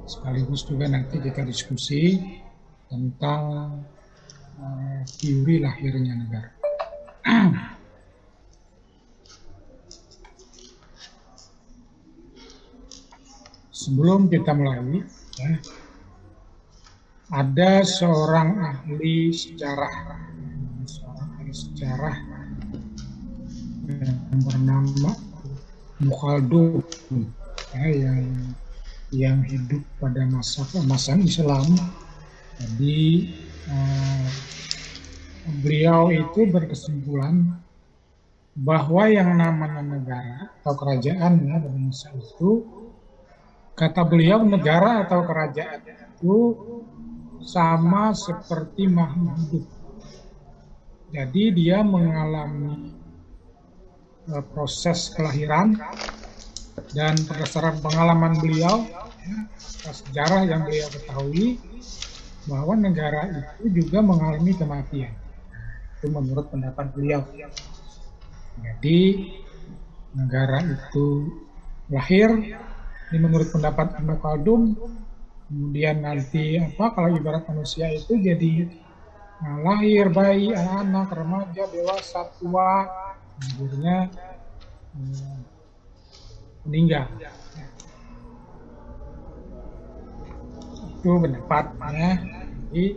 Sekaligus juga nanti kita diskusi tentang teori lahirnya negara. Sebelum kita mulai, ya, ada seorang ahli sejarah yang bernama Mukhaldun, ya, yang hidup pada masa Islam. Jadi beliau itu berkesimpulan bahwa yang namanya negara atau kerajaan ya Indonesia itu, kata beliau, negara atau kerajaan itu sama seperti makhluk hidup. Jadi dia mengalami proses kelahiran, dan berdasarkan pengalaman beliau, sejarah yang beliau ketahui, bahwa negara itu juga mengalami kematian. Itu menurut pendapat beliau. Jadi negara itu lahir, ini menurut pendapat Ibnu Khaldun. Kemudian nanti kalau ibarat manusia itu jadi lahir, bayi, anak-anak, remaja, dewasa, tua, akhirnya meninggal. Itu pendapatnya. Jadi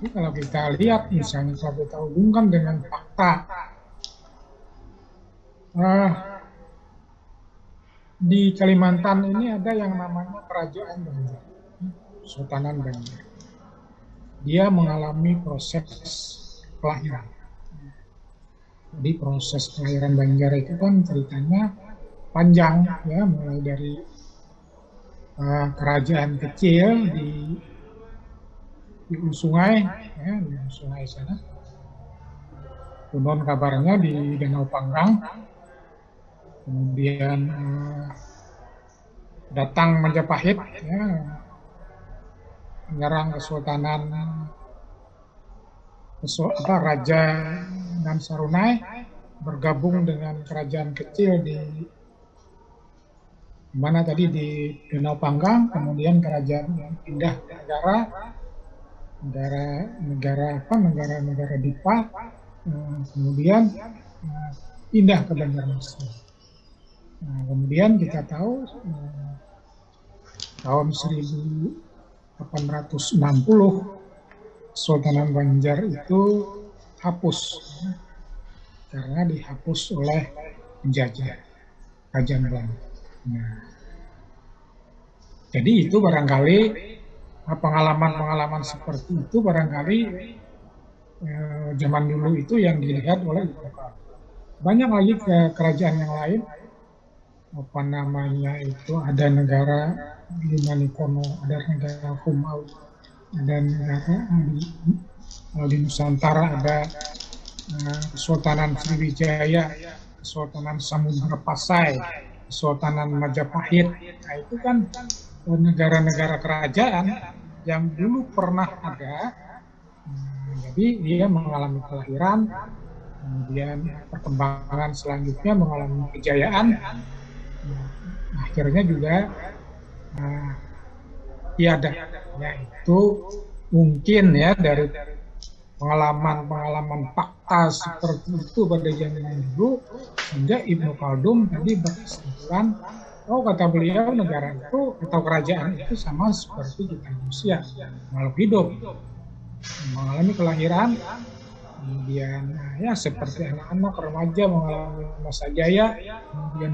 kalau kita lihat, misalnya kalau kita hubungkan dengan fakta, di Kalimantan ini ada yang namanya Kerajaan Banjar, Kesultanan Banjar. Dia mengalami proses kelahiran. Jadi proses kelahiran Banjar itu kan ceritanya panjang, ya, mulai dari kerajaan kecil di sungai, ya, di sungai sana. Konon kabarnya di Danau Panggang. Kemudian datang Majapahit, ya, menyerang Kesultanan Raja dan Sarunai, bergabung dengan kerajaan kecil di mana tadi di Danau Panggang. Kemudian kerajaan yang pindah ke negara Dipa, kemudian pindah ke Banjarmasin. Nah, kemudian kita tahu tahun 1860 Kesultanan Banjar itu hapus, karena dihapus oleh penjajah Kerajaan Belanda. Nah, jadi itu barangkali pengalaman-pengalaman seperti itu barangkali zaman dulu itu yang dilihat oleh Ibnu Khaldun. Banyak lagi kerajaan yang lain, ada negara Manikono, ada negara Humau, ada negara di Nusantara, ada Kesultanan Sriwijaya, Kesultanan Samudra Pasai, Kesultanan Majapahit. Nah, itu kan negara-negara kerajaan yang dulu pernah ada. Jadi dia mengalami kelahiran, kemudian perkembangan selanjutnya mengalami kejayaan. Akhirnya juga tiada. Ya, itu mungkin ya dari pengalaman fakta seperti itu pada zaman dulu, sehingga Ibnu Khaldun tadi berkesimpulan, kata beliau, negara itu atau kerajaan itu sama seperti kita manusia, makhluk hidup, mengalami kelahiran, kemudian ya seperti anak-anak remaja mengalami masa jaya, kemudian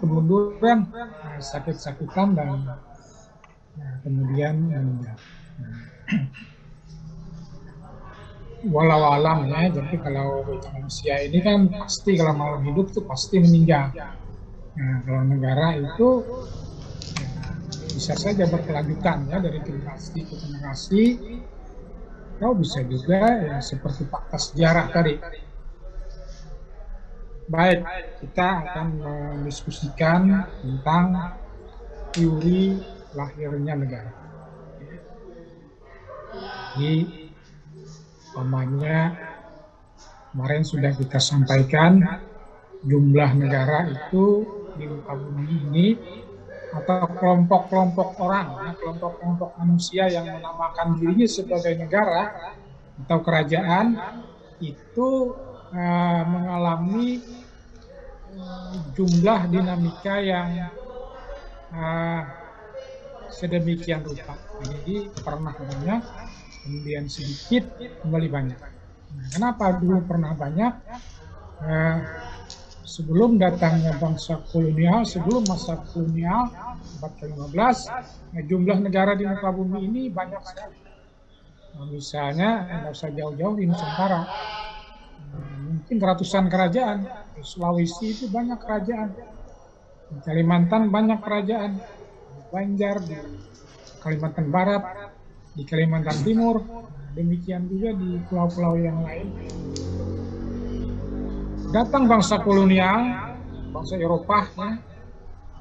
kemunduran, sakit-sakitan, dan kemudian meninggal. Walau alam ya, jadi kalau manusia ini kan pasti kalau mau hidup tuh pasti meninggal. Nah, kalau negara itu ya, bisa saja berkelanjutan ya dari generasi ke generasi. Atau bisa juga ya seperti fakta sejarah tadi. Baik, kita akan mendiskusikan tentang teori lahirnya negara. Jadi umpamanya kemarin sudah kita sampaikan jumlah negara itu di muka bumi ini atau kelompok-kelompok orang, kelompok-kelompok manusia yang menamakan dirinya sebagai negara atau kerajaan itu mengalami jumlah dinamika yang sedemikian rupa. Jadi pernah banyak, kemudian sedikit, kembali banyak. Nah, kenapa dulu pernah banyak? Sebelum datangnya bangsa kolonial, sebelum masa kolonial abad ke-15, jumlah negara di muka bumi ini banyak sekali. Nah, misalnya, nggak usah jauh-jauh di Nusantara, mungkin ratusan kerajaan. Di Sulawesi itu banyak kerajaan. Di Kalimantan banyak kerajaan. Di Banjar, di Kalimantan Barat, di Kalimantan Timur, demikian juga di pulau-pulau yang lain. Datang bangsa kolonial, bangsa Eropa, ya.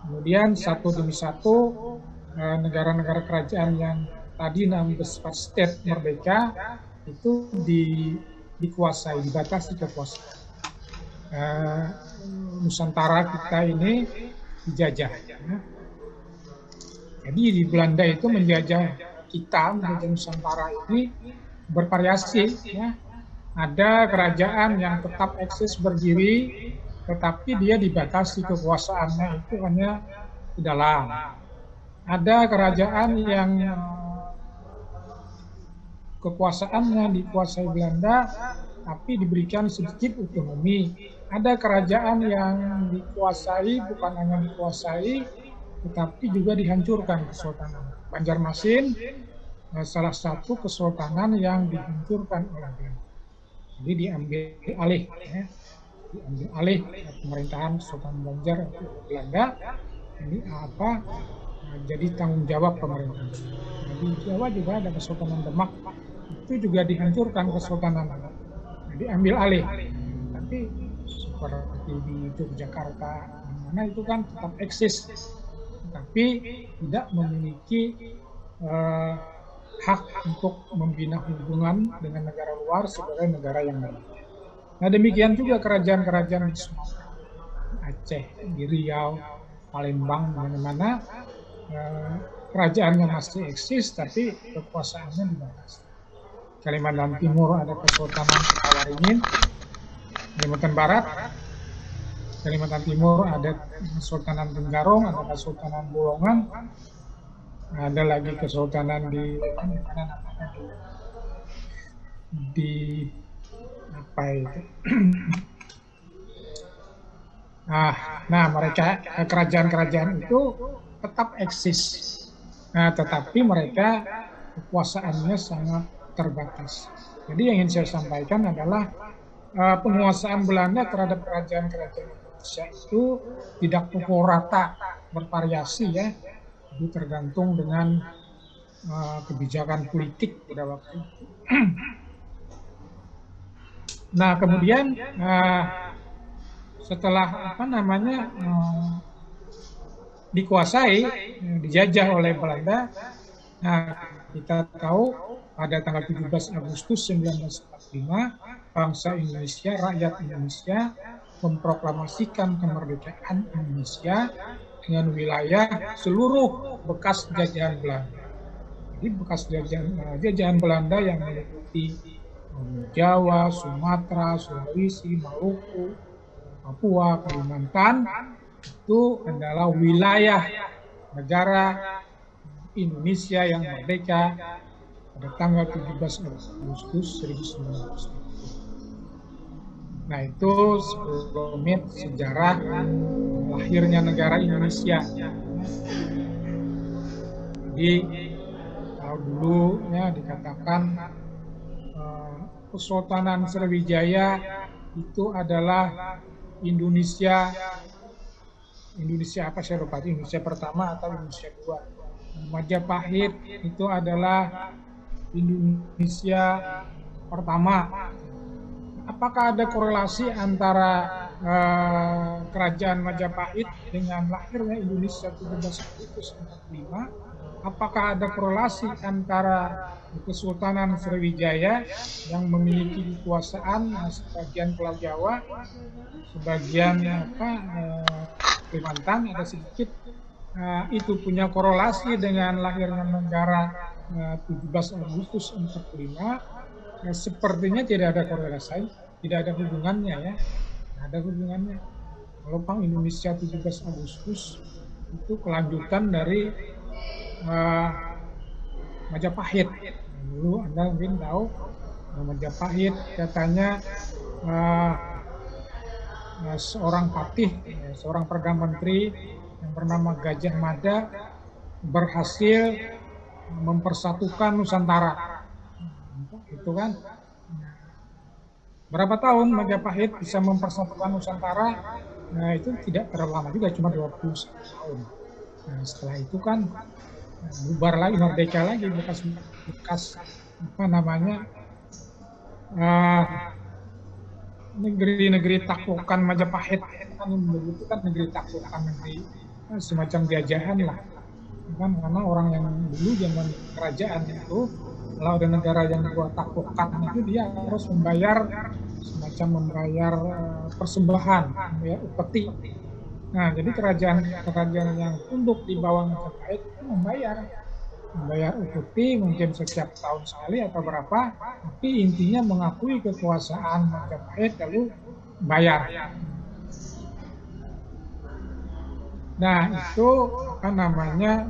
Kemudian satu demi satu negara-negara kerajaan yang tadi namanya state merdeka itu dikuasai, dibatasi kekuasaan. Nusantara kita ini dijajah. Ya. Jadi di Belanda itu menjajah kita, menjajah Nusantara ini bervariasi, ya. Ada kerajaan yang tetap eksis berdiri, tetapi dia dibatasi kekuasaannya itu hanya di dalam. Ada kerajaan yang kekuasaannya dikuasai Belanda, tapi diberikan sedikit otonomi. Ada kerajaan yang dikuasai, bukan hanya dikuasai, tetapi juga dihancurkan kesultanan. Banjarmasin salah satu kesultanan yang dihancurkan oleh Belanda. Jadi diambil alih, ya. Diambil alih pemerintahan Sultan Banjar oleh Belanda. Ini jadi tanggung jawab pemerintah. Di Jawa juga ada Kesultanan Demak, itu juga dihancurkan kesultanan, diambil alih. Tapi seperti di Yogyakarta, mana itu kan tetap eksis, tapi tidak memiliki hak untuk membina hubungan dengan negara luar sebagai negara yang lain. Nah, demikian juga kerajaan-kerajaan di Sumatera, Aceh, di Riau, Palembang, mana-mana kerajaannya masih eksis, tapi kekuasaannya dibatasi. Kalimantan Timur ada Kesultanan Waringin, Kalimantan Barat, Kalimantan Timur ada Kesultanan Tenggarong, ada Kesultanan Bolongan, ada lagi kesultanan di apa itu? Nah, mereka kerajaan-kerajaan itu tetap eksis. Nah, tetapi mereka kekuasaannya sangat terbatas. Jadi yang ingin saya sampaikan adalah penguasaan Belanda terhadap kerajaan-kerajaan Indonesia itu tidak pukul rata, bervariasi, ya. Itu tergantung dengan kebijakan politik pada waktu itu. Nah, kemudian setelah dikuasai, dijajah oleh Belanda, nah, kita tahu pada tanggal 17 Agustus 1945 bangsa Indonesia, rakyat Indonesia memproklamasikan kemerdekaan Indonesia dengan wilayah seluruh bekas jajahan Belanda. Jadi bekas jajahan Belanda yang meliputi Jawa, Sumatera, Sulawesi, Maluku, Papua, Kalimantan, itu adalah wilayah negara Indonesia yang merdeka pada tanggal 17 Agustus 1945. Nah, itu sekelumit sejarah lahirnya negara Indonesia. Jadi kalau dulu, ya, dikatakan Kesultanan Sriwijaya itu adalah Indonesia apa, saya lupa, Indonesia pertama atau Indonesia kedua. Majapahit itu adalah Indonesia pertama. Apakah ada korelasi antara kerajaan Majapahit dengan lahirnya Indonesia 17 Agustus 1945? Apakah ada korelasi antara Kesultanan Sriwijaya yang memiliki kekuasaan sebagian Pulau Jawa, sebagian Kalimantan, ada sedikit itu punya korelasi dengan lahirnya negara 17 Agustus 45, sepertinya tidak ada korelasi, tidak ada hubungannya ya. Tidak ada hubungannya. Kalau Pang Indonesia 17 Agustus itu kelanjutan dari Majapahit. Dulu Anda mungkin tahu Majapahit katanya seorang patih, seorang perdana menteri yang bernama Gajah Mada berhasil mempersatukan Nusantara. Itu kan. Berapa tahun Majapahit bisa mempersatukan Nusantara? Nah, itu tidak terlalu lama juga, cuma 21 tahun. Nah, setelah itu kan bubar lagi, merdeka lagi, bekas apa namanya, negeri-negeri taklukan Majapahit kan membutuhkan negeri taklukan, negeri semacam jajahan lah kan, karena orang yang dulu zaman kerajaan itu kalau ada negara yang buat taklukan itu dia harus membayar persembahan, membayar upeti. Nah, jadi kerajaan yang tunduk di bawah Majapahit itu membayar upeti mungkin setiap tahun sekali atau berapa, tapi intinya mengakui kekuasaan Majapahit lalu bayar. Nah, itu apa namanya,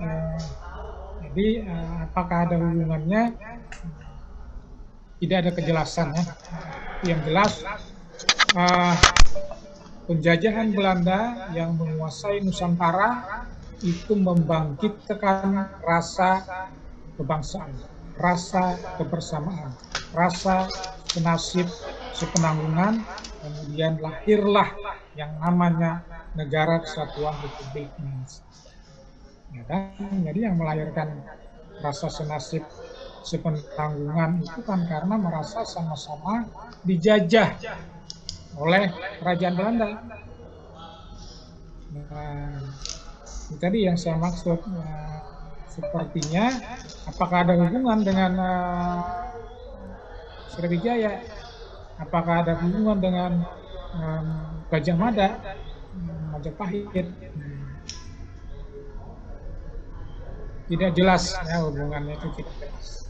jadi apakah ada hubungannya? Tidak ada kejelasan ya. Yang jelas penjajahan Belanda yang menguasai Nusantara itu membangkitkan rasa kebangsaan, rasa kebersamaan, rasa senasib, sepenanggungan, kemudian lahirlah yang namanya Negara Kesatuan Republik Indonesia. Ya kan? Jadi yang melahirkan rasa senasib, sepenanggungan itu kan karena merasa sama-sama dijajah oleh kerajaan Belanda. Nah, tadi yang saya maksud, sepertinya apakah ada hubungan dengan Sriwijaya? Apakah ada hubungan dengan Gajah Mada, Majapahit? Tidak jelas ya, hubungannya itu tidak jelas.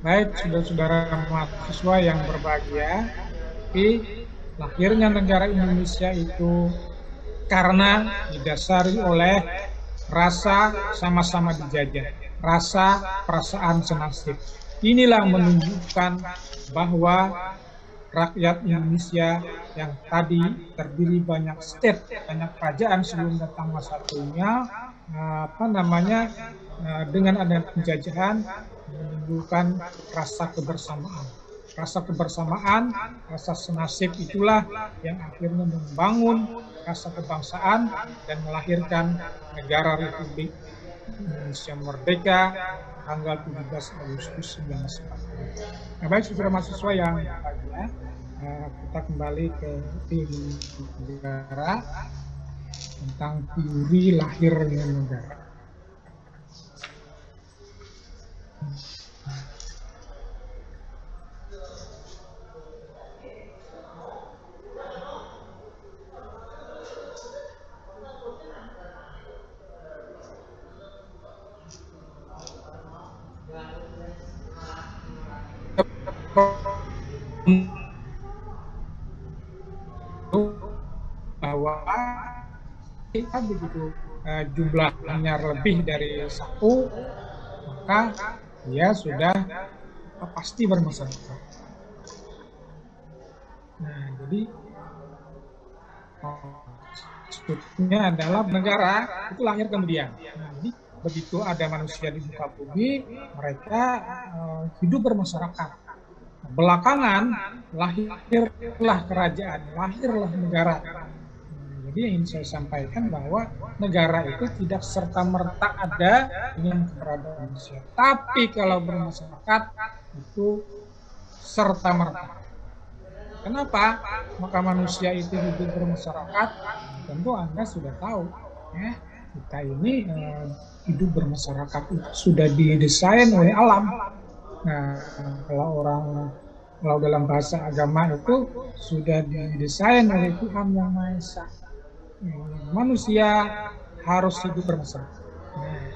Baik, saudara-saudara mahasiswa yang berbahagia, lahirnya negara Indonesia itu karena didasari oleh rasa sama-sama dijajah, rasa perasaan senasib. Inilah menunjukkan bahwa rakyat Indonesia yang tadi terdiri banyak state, banyak kerajaan sebelum datang Masatunya, dengan adanya penjajahan menimbulkan rasa kebersamaan. Rasa senasib itulah yang akhirnya membangun rasa kebangsaan dan melahirkan negara Republik Indonesia Merdeka tanggal 17 Agustus 1945. Nah, baik saudara mahasiswa yang berbahagia, kita kembali ke teori negara tentang teori lahirnya negara. Bahwa kita begitu jumlahnya lebih dari satu, maka dia sudah pasti bermasyarakat. Nah, jadi maksudnya adalah negara itu lahir kemudian. Nah, jadi begitu ada manusia di muka bumi, mereka hidup bermasyarakat. Belakangan lahirlah kerajaan, lahirlah negara. Jadi yang ingin saya sampaikan bahwa negara itu tidak serta-merta ada dengan keberadaan manusia. Tapi kalau bermasyarakat itu serta-merta. Kenapa? Maka manusia itu hidup bermasyarakat. Tentu Anda sudah tahu, ya, kita ini hidup bermasyarakat itu sudah didesain oleh alam. Nah, kalau dalam bahasa agama itu sudah didesain oleh Tuhan Yang Maha Esa. Manusia harus hidup bermasyarakat. Nah,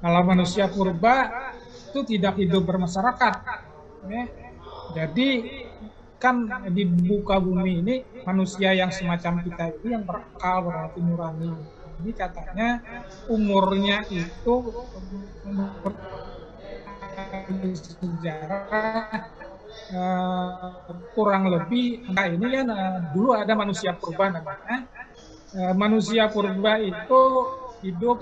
kalau manusia purba itu tidak hidup bermasyarakat. Ya. Jadi kan di muka bumi ini manusia yang semacam kita ini yang berakal, berhati nurani. Ini katanya umurnya itu sejarah kurang lebih. Nah ini kan dulu ada manusia purba namanya. Manusia purba itu hidup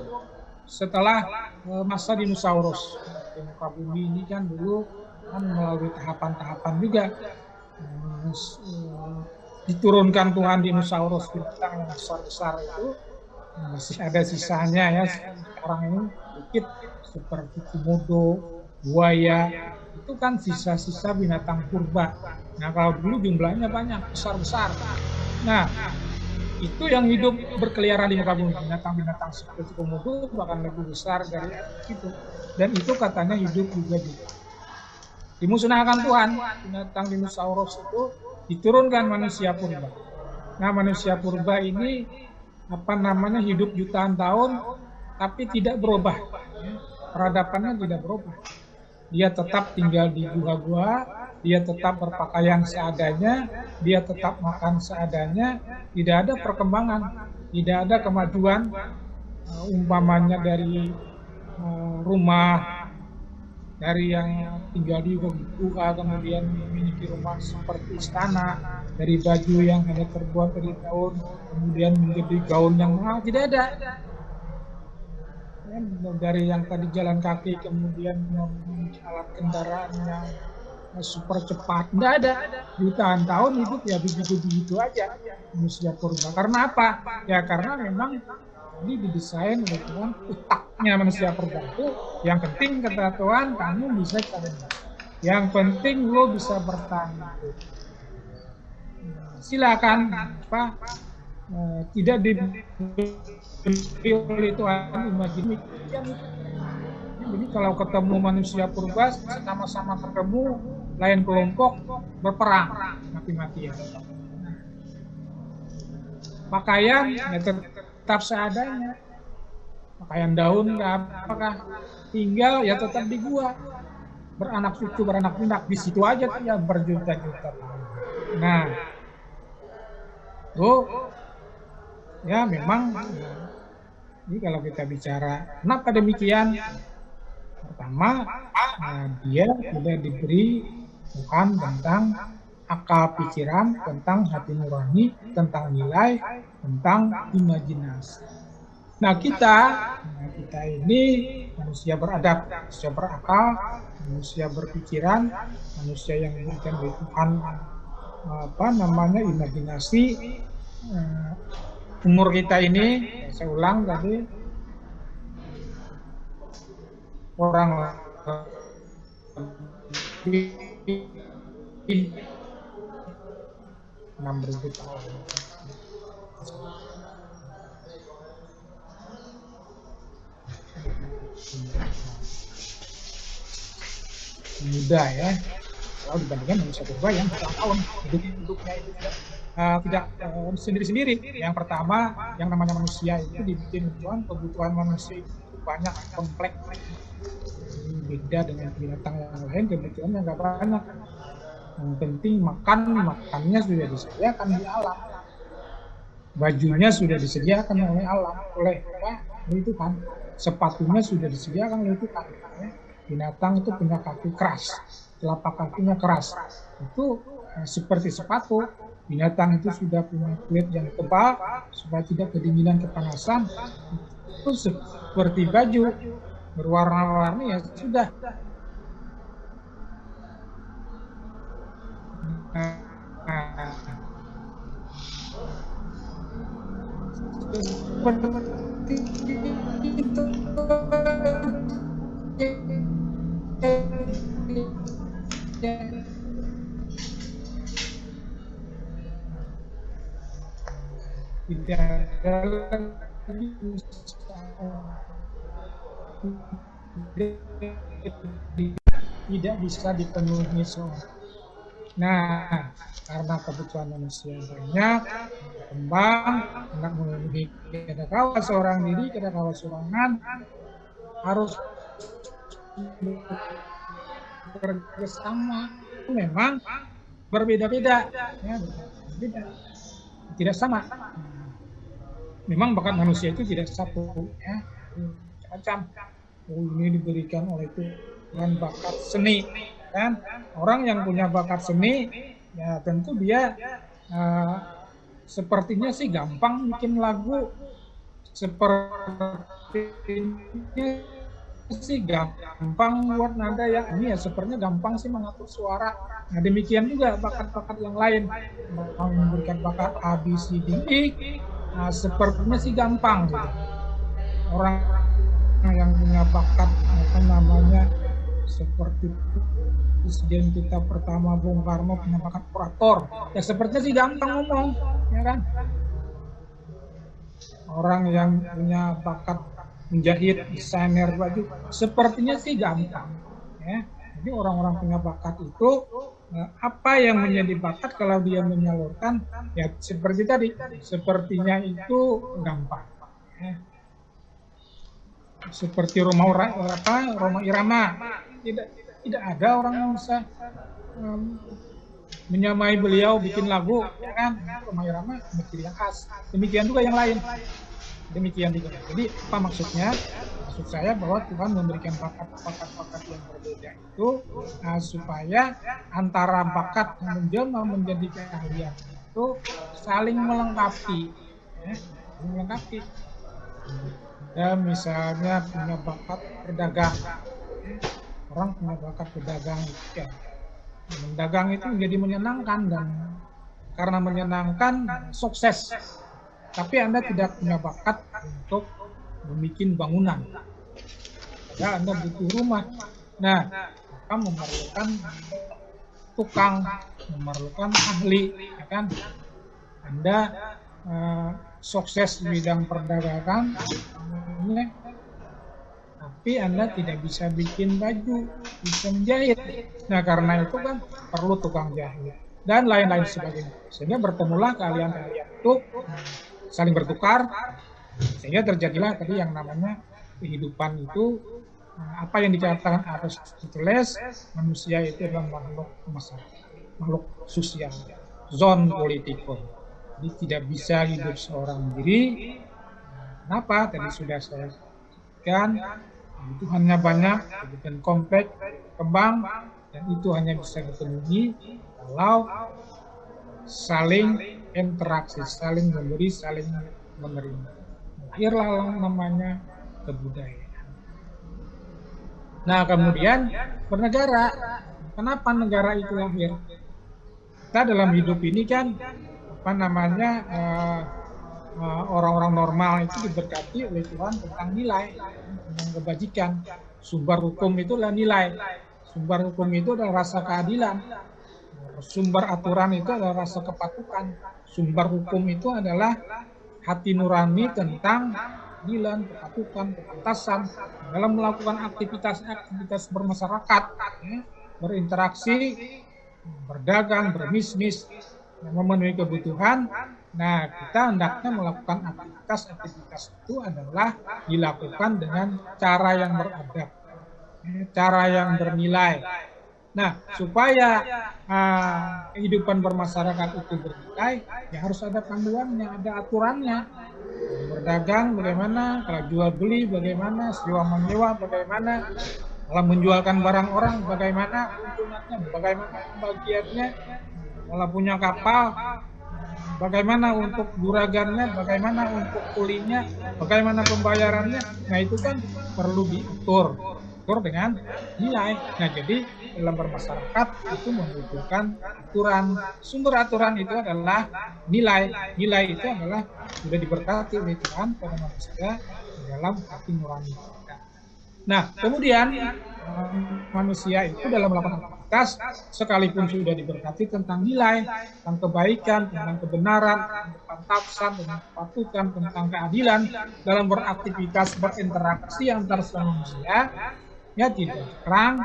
setelah masa dinosaurus. Di muka bumi ini kan dulu kan melalui tahapan-tahapan juga diturunkan Tuhan dinosaurus, binatang yang besar-besar itu masih ada sisanya ya sekarang ini sedikit, seperti komodo, buaya, itu kan sisa-sisa binatang purba. Nah kalau dulu jumlahnya banyak, besar-besar. Nah itu yang hidup berkeliaran di muka bumi, binatang-binatang seperti komodo bahkan lebih besar dari itu, dan itu katanya hidup juga dimusnahkan Tuhan. Binatang dinosaurus itu diturunkan manusia purba. Nah manusia purba ini hidup jutaan tahun tapi tidak berubah, peradabannya tidak berubah. Dia tetap tinggal di gua-gua, dia tetap berpakaian seadanya, dia tetap makan seadanya, tidak ada perkembangan, tidak ada kemajuan. Umpamanya dari rumah, dari yang tinggal di gua kemudian memiliki rumah seperti istana, dari baju yang hanya terbuat dari daun kemudian menjadi gaun yang mahal, tidak ada. Dari yang tadi jalan kaki kemudian memiliki alat kendaraan yang super cepat, tidak ada. Jutaan tahun hidup ya begitu-begitu aja manusia purba. Karena apa? Ya karena memang ini didesain oleh Tuhan, otaknya manusia purba itu yang penting kata Tuhan kamu bisa cari, yang penting lo bisa bertahan hidup. Silakan tidak diberi oleh Tuhan imajinasi. Jadi kalau ketemu manusia purba sama-sama ketemu lain kelompok berperang mati-matian. Pakaian ya tetap seadanya, pakaian daun apakah tinggal ya tetap di gua, beranak cucu beranak pinak di situ aja tuh ya berjuta-juta tahun. Nah, ya memang ini kalau kita bicara kenapa demikian, pertama dia tidak diberi Tuhan tentang akal pikiran, tentang hati nurani, tentang nilai, tentang imajinasi. Nah kita ini manusia beradab, manusia berakal, manusia berpikiran, manusia yang diberikan oleh Tuhan imajinasi. Umur kita ini, saya ulang tadi, orang lebih 6.000 tahun. Muda ya, kalau dibandingkan manusia purba yang tahun hidupnya itu tidak sendiri-sendiri. Yang pertama, yang namanya manusia itu dibikin Tuhan, kebutuhan manusia itu banyak, kompleks, beda dengan binatang yang lain, kebutuhannya nggak banyak. Yang penting makannya sudah disediakan di alam, bajunya sudah disediakan oleh alam, oleh Tuhan, sepatunya sudah disediakan oleh Tuhan. Binatang itu punya kaki keras, telapak kakinya keras, itu seperti sepatu. Binatang itu sudah punya kulit yang tebal supaya tidak kedinginan, kepanasan, itu seperti baju berwarna-warni ya sudah. Seperti itu. Tidak ada lagi tidak bisa dipenuhi semua. Nah, karena kebutuhan manusia banyak, berkembang, hendak memenuhi kedekatan seorang diri, kedekatan seorangan, harus bekerja sama. Memang berbeda-beda, ya, berbeda, tidak sama. Memang bakat manusia itu tidak satu, ya, macam. Ini diberikan oleh Tuhan bakat seni, kan? Orang yang punya bakat seni, ya tentu dia sepertinya sih gampang bikin lagu, sepertinya sih gampang buat nada ya. Ini ya sepertinya gampang sih mengatur suara. Nah demikian juga bakat-bakat yang lain, memberikan bakat A, B, C, D, E, nah, sepertinya sih gampang gitu. Orang yang punya bakat apa namanya seperti Presiden kita pertama Bung Karno punya bakat orator, ya sepertinya sih gampang ngomong, ya kan? Orang yang punya bakat menjahit, desainer baju, sepertinya sih gampang, ya. Jadi orang-orang punya bakat itu apa yang menjadi bakat kalau dia menyalurkan, ya seperti tadi, sepertinya itu gampang. Ya. Seperti Roma Irama, tidak ada orang yang bisa menyamai beliau bikin lagu, ya kan? Roma Irama ciri khas. Demikian juga yang lain. Demikian juga. Jadi apa maksudnya? Maksud saya bahwa Tuhan memberikan bakat-bakat yang berbeda itu supaya antara bakat yang menjelma menjadi keahlian itu saling melengkapi, ya, melengkapi. Ya misalnya punya bakat berdagang, orang punya bakat berdagang ya, mendagang itu menjadi menyenangkan dan karena menyenangkan sukses. Tapi Anda tidak punya bakat untuk membuat bangunan, ya Anda butuh rumah. Nah, maka memerlukan tukang, memerlukan ahli, ya kan? Anda sukses di bidang perdagangan, tapi Anda tidak bisa bikin baju, bisa menjahit. Nah, karena itu kan perlu tukang jahit dan lain-lain sebagainya. Sehingga bertemulah keahlian-keahlian itu saling bertukar, sehingga terjadilah tadi yang namanya kehidupan itu apa yang dikatakan Aristoteles, manusia itu adalah makhluk masyarakat, makhluk sosial, zon politikum. Jadi tidak bisa hidup seorang diri. Kenapa? Tadi sudah saya katakan, kebutuhannya banyak, kebutuhan kompleks, kembang, dan itu hanya bisa dipenuhi kalau saling interaksi, saling memberi, saling menerima. Lahirlah namanya kebudayaan. Nah, kemudian bernegara. Kenapa negara itu lahir? Kita dalam hidup ini kan apa namanya orang-orang normal itu diberkati oleh Tuhan tentang nilai, tentang kebajikan. Sumber hukum itu adalah nilai. Sumber hukum itu adalah rasa keadilan. Sumber aturan itu adalah rasa kepatuhan. Sumber hukum itu adalah hati nurani tentang keadilan, kepatuhan, kepantasan dalam melakukan aktivitas bermasyarakat, ya, berinteraksi, berdagang, berbisnis, memenuhi kebutuhan. Nah, kita hendaknya melakukan aktivitas itu adalah dilakukan dengan cara yang beradab, cara yang bernilai. Nah, supaya kehidupan bermasyarakat itu bernilai, ya harus ada panduannya, ada aturannya. Berdagang bagaimana, kalau jual beli bagaimana, sewa menyewa bagaimana, kalau menjualkan barang orang bagaimana keuntungannya, bagaimana pembagiannya, kalau punya kapal bagaimana untuk juragannya, bagaimana untuk kulinya, bagaimana pembayarannya. Nah itu kan perlu diatur dengan nilai. Nah jadi dalam bermasyarakat itu membutuhkan aturan. Sumber aturan itu adalah nilai. Nilai itu adalah sudah diberkati oleh Tuhan pada manusia dalam hati nurani. Nah kemudian manusia itu dalam melakukan aktivitas sekalipun sudah diberkati tentang nilai, tentang kebaikan, tentang kebenaran, tentang kepantasan, tentang kepatuhan, tentang keadilan dalam beraktivitas berinteraksi antar manusia, ya tidak perang,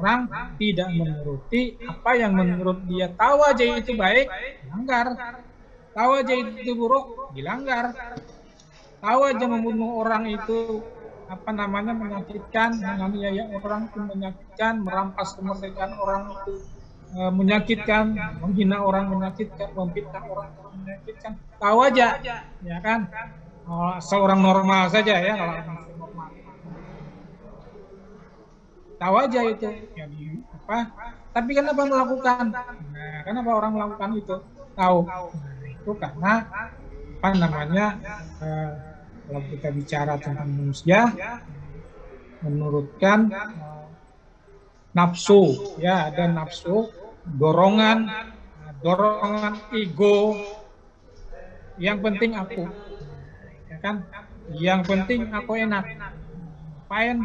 orang tidak menuruti apa yang menurut dia tahu aja itu baik, dilanggar. Tahu aja itu buruk, dilanggar. Tahu aja membunuh orang itu menyakitkan, menganiaya orang itu menyakitkan, merampas kemerdekaan orang itu menyakitkan, menghina orang menyakitkan, memfitnah orang menyakitkan. Tahu aja, ya kan? Seorang normal saja ya, kalau normal. Tahu aja itu, jadi apa? Tapi kenapa melakukan? Nah, kenapa orang melakukan itu? Tahu. Nah, itu karena kalau kita bicara tentang manusia, menurutkan nafsu, ya ada nafsu, dorongan ego. Yang penting aku, ya kan? Yang penting aku enak. Ngapain?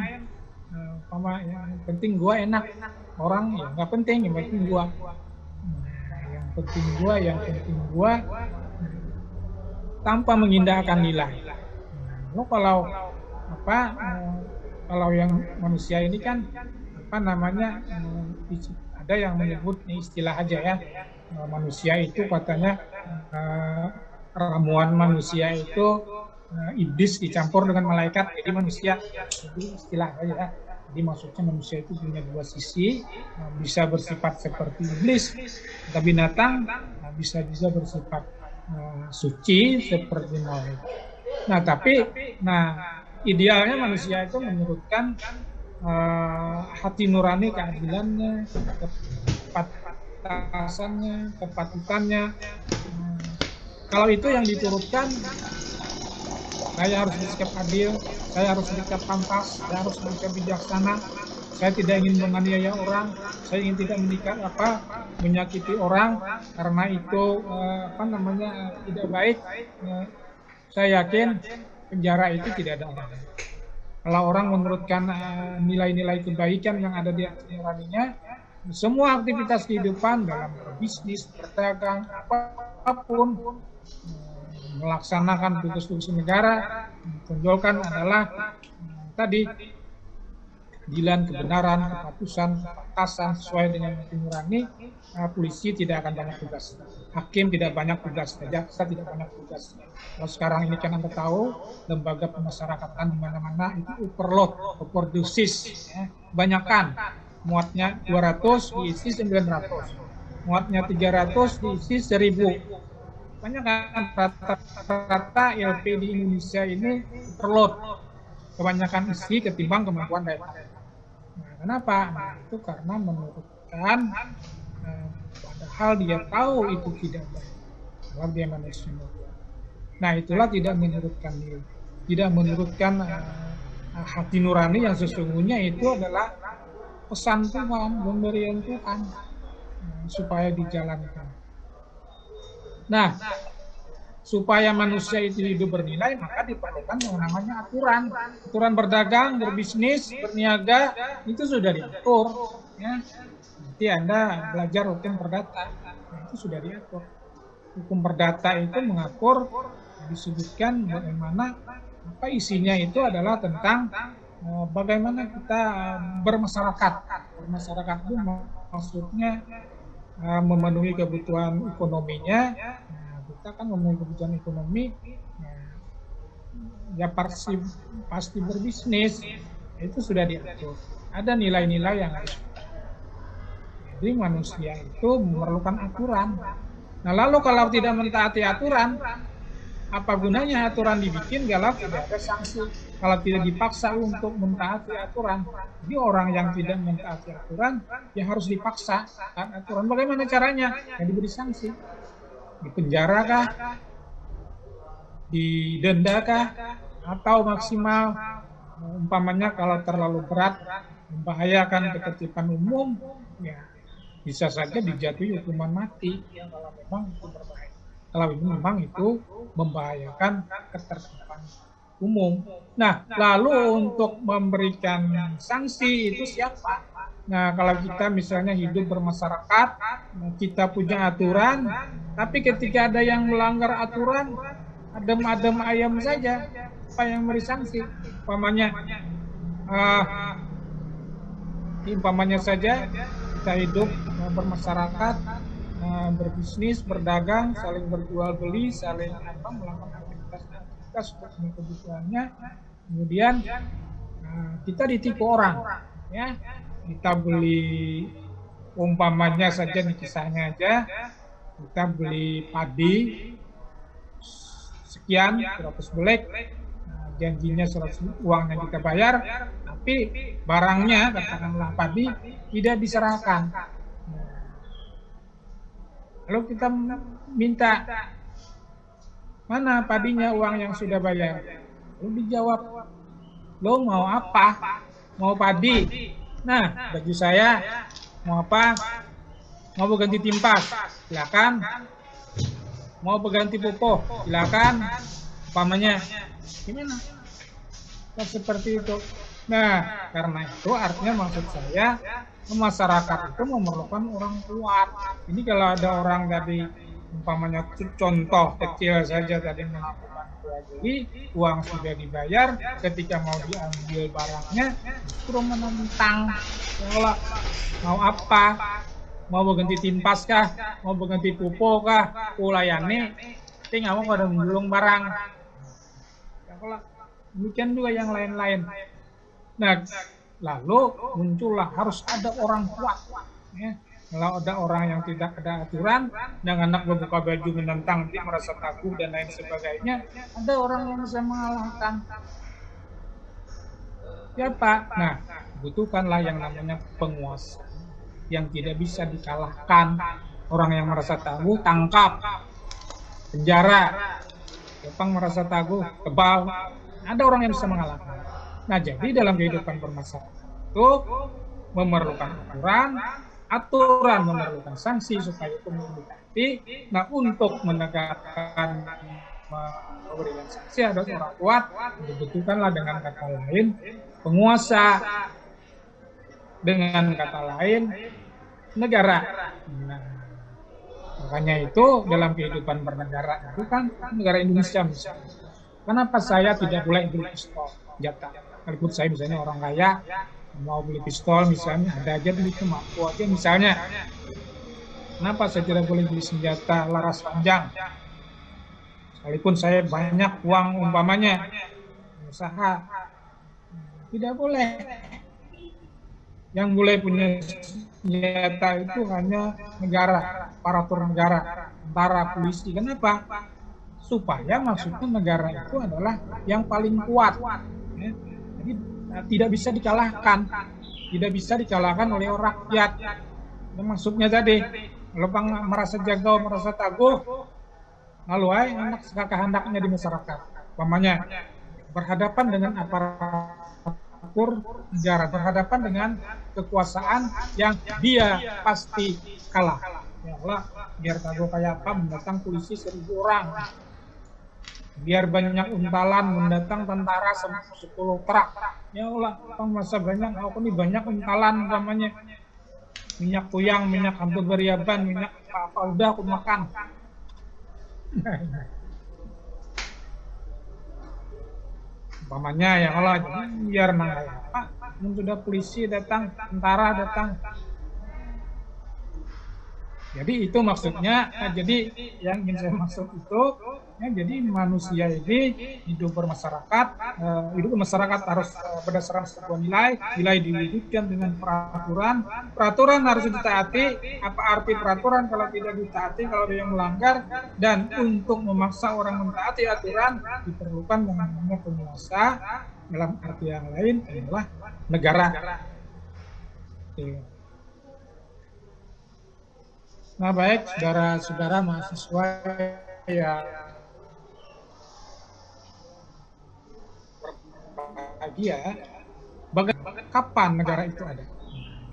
Yang penting gua enak. Orang ya nggak penting, yang penting gua. Yang penting gua tanpa mengindahkan nilai. Kalau yang manusia ini kan ada yang menyebut istilah aja ya, manusia itu katanya ramuan manusia itu iblis dicampur dengan malaikat, jadi manusia, jadi istilah aja ya. Jadi maksudnya manusia itu punya dua sisi, bisa bersifat seperti iblis, atau binatang, bisa juga bersifat suci seperti malaikat. Idealnya manusia itu menurutkan hati nurani, keadilannya, kepatasannya, kepatutannya. Kalau itu yang diturutkan, saya harus bersikap adil, saya harus bersikap pantas, saya harus bersikap bijaksana, saya tidak ingin menganiaya orang, saya ingin tidak menyakiti orang, karena itu tidak baik. Saya yakin penjara itu tidak ada orang. Kalau orang menurutkan nilai-nilai kebaikan yang ada di hati nuraninya, semua aktivitas kehidupan dalam berbisnis, berdagang, apapun, melaksanakan tugas-tugas negara, ditonjolkan adalah tadi keadilan, kebenaran, kepatusan, kepantasan sesuai dengan hati nurani. Polisi tidak akan banyak tugas, hakim tidak banyak tugas, jaksa tidak banyak tugas. Kalau sekarang ini kan Anda tahu, lembaga pemasyarakatan di mana-mana itu overdosis, ya. Banyakan, muatnya 200 diisi 900, muatnya 300 diisi 1000. Banyak kan rata-rata LP di Indonesia ini overload, kebanyakan isi ketimbang kemampuan daya. Kenapa? Itu karena menurutkan padahal dia tahu itu tidak baik, kalau dia manusia. Itulah tidak menurutkan hati nurani yang sesungguhnya itu adalah pesan Tuhan, pemberian Tuhan supaya dijalankan. Supaya manusia itu hidup bernilai, maka diperlukan yang namanya aturan. Aturan berdagang, berbisnis, berniaga, itu sudah diatur. Ya. Nanti Anda belajar hukum perdata, itu sudah diatur. Hukum perdata itu mengatur, disebutkan bagaimana isinya itu adalah tentang bagaimana kita bermasyarakat. Bermasyarakat itu maksudnya memenuhi kebutuhan ekonominya. Kita kan memenuhi kebutuhan ekonomi, ya pasti berbisnis, itu sudah diatur. Ada nilai-nilai yang harus. Jadi manusia itu memerlukan aturan. Lalu kalau tidak mentaati aturan, apa gunanya aturan dibikin kalau tidak ada sanksi? Kalau tidak dipaksa untuk mentaati aturan, jadi orang yang tidak mentaati aturan, ya harus dipaksa aturan. Bagaimana caranya? Ya diberi sanksi. Dipenjara kah? Didenda kah? Atau maksimal, umpamanya kalau terlalu berat, membahayakan ketertiban umum, ya bisa saja dijatuhi hukuman mati, ya, kalau memang itu berbahaya. Kalau itu memang itu membahayakan ketertiban umum. Lalu untuk memberikan sanksi itu siapa? Kalau kita misalnya hidup bermasyarakat, kita punya aturan, tapi ketika ada yang melanggar aturan, adem-adem ayam saja, apa yang memberi sanksi? Umpamanya Umpamanya saja kita hidup bermasyarakat, berbisnis, berdagang, saling berjual beli, saling melakukan aktivitas untuk kebutuhannya. Kemudian kita ditipu orang, ya. Kita beli, umpamanya saja di kisahnya aja, kita beli padi sekian 100 belek, janjinya 100 uang yang kita bayar, tapi barangnya, katakanlah padi, tidak diserahkan. Lalu kita minta, mana padinya, uang yang sudah bayar? Lalu dijawab, lo mau apa? Mau padi? Nah, bagi saya, mau apa? Mau berganti timpas? Silakan. Mau berganti pupuk? Silakan. Umpamanya, gimana? Seperti itu. Nah, karena itu artinya maksud saya, masyarakat itu memerlukan orang kuat. Ini kalau ada orang tadi, umpamanya contoh kecil saja tadi melakukan jual beli, uang sudah dibayar, ketika mau diambil barangnya, justru menentang. Kalau mau apa? Mau berganti timpas kah? Mau berganti pupuk kah? Kulayani, tapi nggak mau pada menggulung barang. Kalau demikian juga yang lain-lain. Nah, lalu muncullah harus ada orang kuat. Ya. Kalau ada orang yang tidak ada aturan, yang anak membuka baju menentang, dia merasa takut dan lain sebagainya, ada orang yang bisa mengalahkan. Siapa? Nah, butuhkanlah yang namanya penguasa yang tidak bisa dikalahkan. Orang yang merasa tangguh, tangkap, penjara. Jepang merasa tangguh, kebal. Ada orang yang bisa mengalahkan. Nah, jadi dalam kehidupan bermasyarakat itu memerlukan aturan memerlukan sanksi supaya itu mendekati. Nah, untuk menegakkan memberikan sanksi ada orang kuat, dibutuhkanlah dengan kata lain penguasa, dengan kata lain negara. Nah, makanya itu dalam kehidupan bernegara itu kan negara Indonesia misalnya. Kenapa saya tidak boleh beli pistol senjata? Kalaupun saya misalnya orang kaya, mau beli pistol misalnya, ada aja duit mampu aja misalnya. Kenapa saya tidak boleh beli senjata laras panjang? Sekalipun saya banyak uang umpamanya, usaha, tidak boleh. Yang boleh punya senjata itu hanya negara, aparatur negara, tentara, polisi. Kenapa? Supaya maksudnya negara itu adalah yang paling kuat. Ya. Jadi tidak bisa dikalahkan, tidak bisa dikalahkan oleh rakyat. Maksudnya tadi, kalau merasa jago, merasa tangguh, lalu anak kehendaknya di masyarakat. Umpamanya berhadapan dengan aparatur negara, berhadapan dengan kekuasaan yang dia pasti kalah. Ya Allah, biar tangguh kayak apa, mendatang polisi 1000 orang. Biar banyak untalan, mendatang tentara 10 truk. Ya Allah, masa banyak, aku nih banyak untalan namanya. Minyak tuyang, minyak hampir beriaban, minyak apa udah aku makan. Umpamanya ya Allah, biar nangkai apa? Sudah polisi datang, tentara datang. Jadi itu maksudnya, jadi yang ingin saya maksud itu, ya, jadi manusia ini hidup bermasyarakat harus berdasarkan sebuah nilai diwujudkan dengan peraturan harus ditaati. Apa arti peraturan kalau tidak ditaati, kalau dia melanggar, dan untuk memaksa orang mentaati aturan diperlukan yang namanya penguasa, dalam arti yang lain adalah negara. Nah, baik, saudara-saudara mahasiswa yang berbahagia, kapan negara itu ada?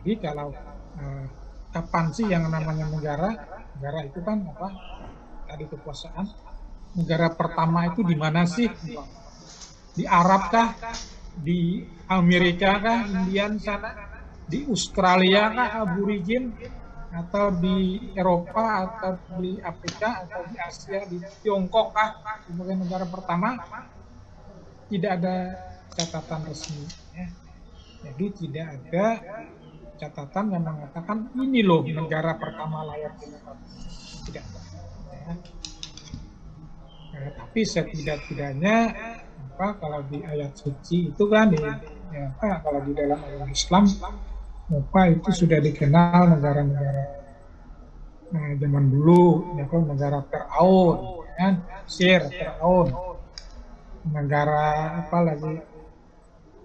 Jadi kalau kapan sih yang namanya negara? Negara itu kan apa? Tadi kekuasaan. Negara pertama itu di mana sih? Di Arab kah? Di Amerika kah? Indian sana? Di Australia kah? Aborigin? Atau di Eropa, atau di Afrika, atau di Asia, di Tiongkok kah sebagai negara pertama? Tidak ada catatan resmi. Ya. Jadi tidak ada catatan yang mengatakan ini loh negara pertama lahir di muka bumi. Tidak. Ya. Tapi setidak-tidaknya kalau di ayat suci itu kan kalau di dalam agama Islam itu sudah dikenal negara-negara zaman dulu, negara Firaun, kan, Mesir, Firaun, negara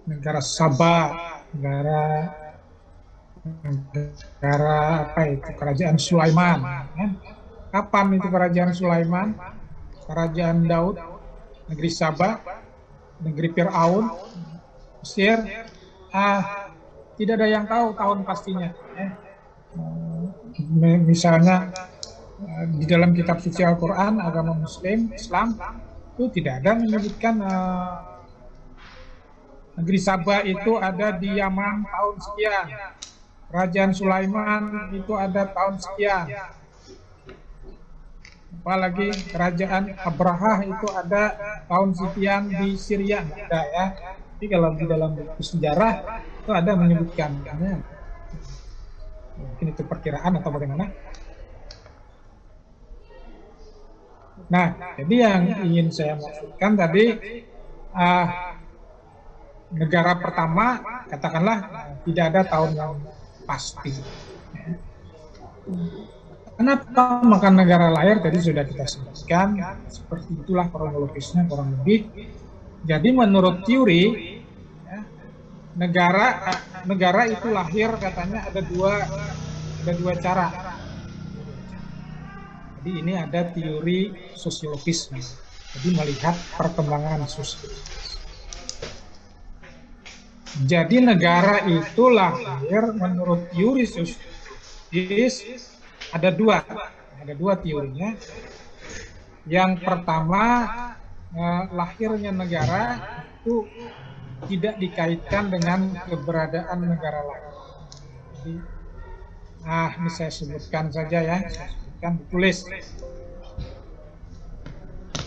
negara Sabah, negara kerajaan Sulaiman, kan? Kapan itu kerajaan Sulaiman? Kerajaan Daud, negeri Sabah, negeri Firaun, Mesir, tidak ada yang tahu tahun pastinya. Misalnya di dalam kitab suci Al-Quran, agama Muslim, Islam, itu tidak ada menyebutkan negeri Sabah itu ada di Yaman tahun sekian, kerajaan Sulaiman itu ada tahun sekian, apalagi kerajaan Abraha itu ada tahun sekian di Syria, ada ya. Tapi kalau di dalam buku sejarah itu ada menyebutkan, mungkin itu perkiraan atau bagaimana. Nah, jadi yang ingin saya maksudkan tadi, negara pertama katakanlah tidak ada tahun yang pasti. Kenapa makan negara lahir tadi sudah kita sebutkan, seperti itulah kronologisnya kurang lebih. Jadi menurut teori negara itu lahir katanya ada dua cara. Jadi ini ada teori sosiologis, jadi melihat perkembangan sosiologis. Jadi negara itu lahir menurut teori sosiologis ada dua teorinya. Yang pertama, lahirnya negara itu tidak dikaitkan dengan keberadaan negara lain. Jadi, ini saya sebutkan saja ya, ditulis,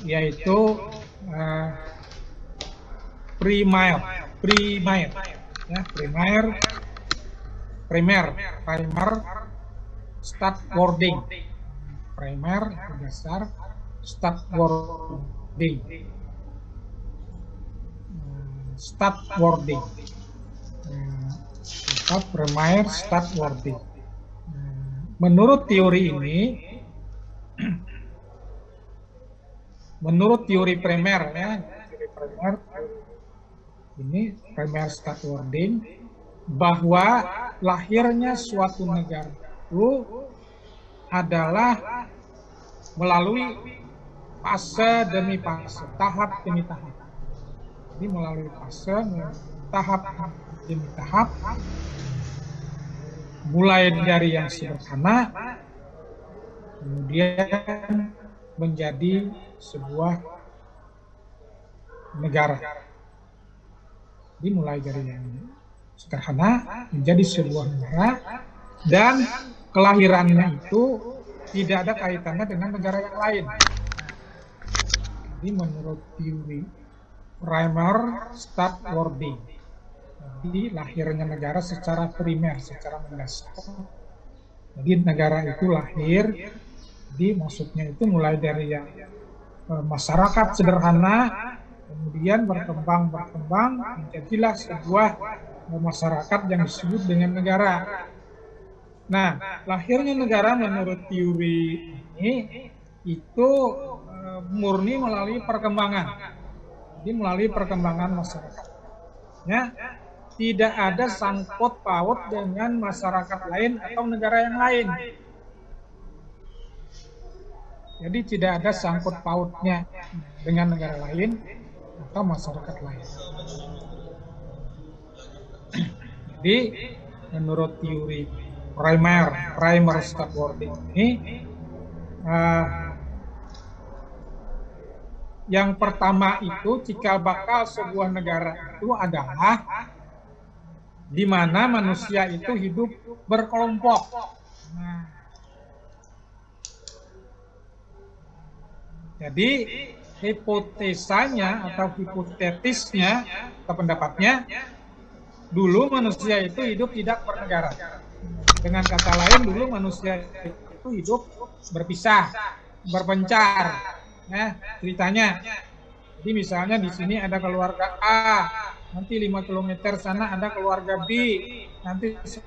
yaitu primer, start wording, primer dasar, start wording, primer start wording. Menurut teori ini, menurut teori primer ini primer start wording, bahwa lahirnya suatu negara itu adalah melalui fase demi fase, tahap demi tahap. Jadi melalui fase, tahap demi tahap, mulai dari yang sederhana, kemudian menjadi sebuah negara. Jadi mulai dari yang sederhana menjadi sebuah negara, dan kelahirannya itu tidak ada kaitannya dengan negara yang lain. Jadi menurut teori primer start wording, jadi lahirnya negara secara primer, secara mendasar. Jadi negara itu lahir, jadi maksudnya itu mulai dari yang masyarakat sederhana, kemudian berkembang menjadilah sebuah masyarakat yang disebut dengan negara. Nah, lahirnya negara menurut teori ini itu murni melalui perkembangan. Jadi melalui perkembangan masyarakat. Ya, tidak ada sangkut paut dengan masyarakat lain atau negara yang lain. Jadi tidak ada sangkut pautnya dengan negara lain atau masyarakat lain. Jadi menurut teori primer start wording ini, yang pertama itu cikal bakal sebuah negara itu adalah di mana manusia itu hidup berkelompok. Jadi hipotesanya atau hipotetisnya atau pendapatnya, Dulu manusia itu hidup tidak bernegara. Dengan kata lain, dulu manusia itu hidup berpisah, berpencar. Ya, ceritanya. Jadi misalnya di sini ada keluarga A, nanti 5 km sana ada keluarga B, nanti 10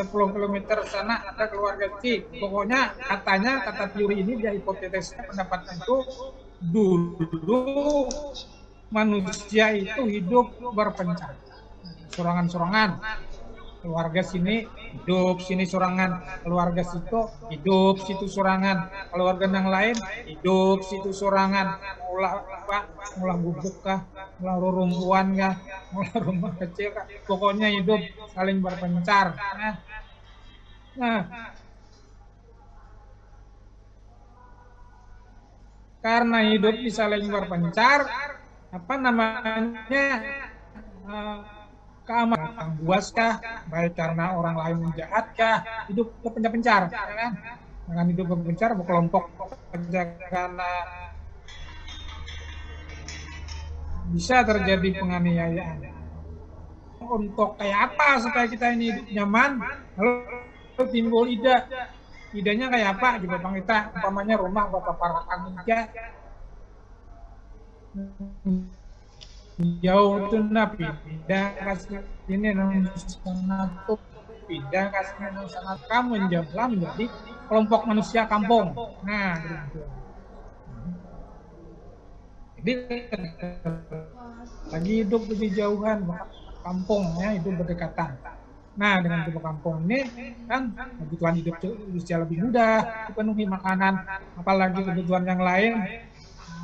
km sana ada keluarga C. Pokoknya katanya, kata teori ini, dia hipotesisnya, pendapatnya itu dulu manusia itu hidup berpencar, sorangan-sorangan. Keluarga sini hidup, sini sorangan, keluarga situ hidup, situ sorangan, keluarga yang lain hidup, situ sorangan. Mulah gubuk kah, mulah rerumpuan kah, mulah rumah kecil kah, pokoknya hidup saling berpencar. Nah, karena hidup saling berpencar, apa namanya, keamanan buas kah, baik karena orang lain menjahat kah, hidup berpencar-pencar, ya kan? Dengan hidup berpencar, berkelompok karena bisa terjadi penganiayaan. Untuk kayak apa supaya kita ini hidup nyaman? Lalu timbul ide. Idenya kayak apa? Coba Bang kita, umpamanya rumah Bapak Parakan aja. Jauh tuh napi pindah kasih ini sana tuh pindah kasih sana, kamu menjadilah menjadi kelompok manusia kampung. Nah, gitu. Jadi lagi hidup lebih jauhan kampung, ya, hidup berdekatan. Nah, dengan hidup kampung ini kan kebutuhan hidup bisa lebih mudah dipenuhi, makanan, apalagi kebutuhan yang lain,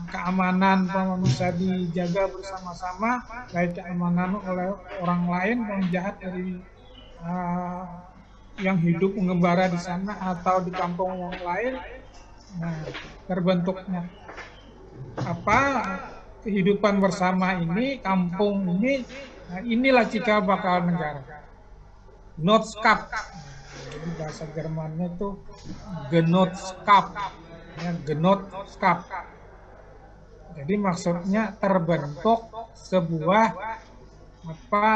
keamanan bisa dijaga bersama-sama, baik keamanan oleh orang lain, orang jahat dari yang hidup mengembara di sana atau di kampung yang lain. Nah, terbentuknya apa kehidupan bersama ini, kampung ini, nah inilah cikal bakal negara. Genootschap, jadi bahasa Jermannya itu Genootschap, ya, Genootschap. Jadi maksudnya terbentuk sebuah apa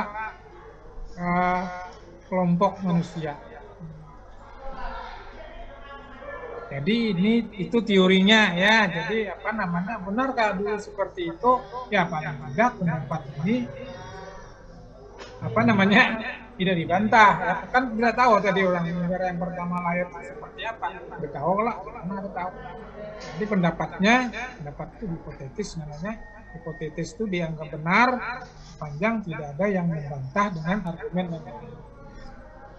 kelompok manusia. Jadi itu teorinya, ya. Jadi apa namanya, benarkah dulu seperti itu? Ya paling tidak pendapat ini apa namanya tidak dibantah. Ya, kan tidak tahu tadi orang negara yang pertama lahir seperti apa. Tidak tahu lah, mana tahu. Jadi pendapat itu hipotetis namanya. Hipotetis itu dianggap benar panjang, tidak ada yang membantah dengan argumen yang lain.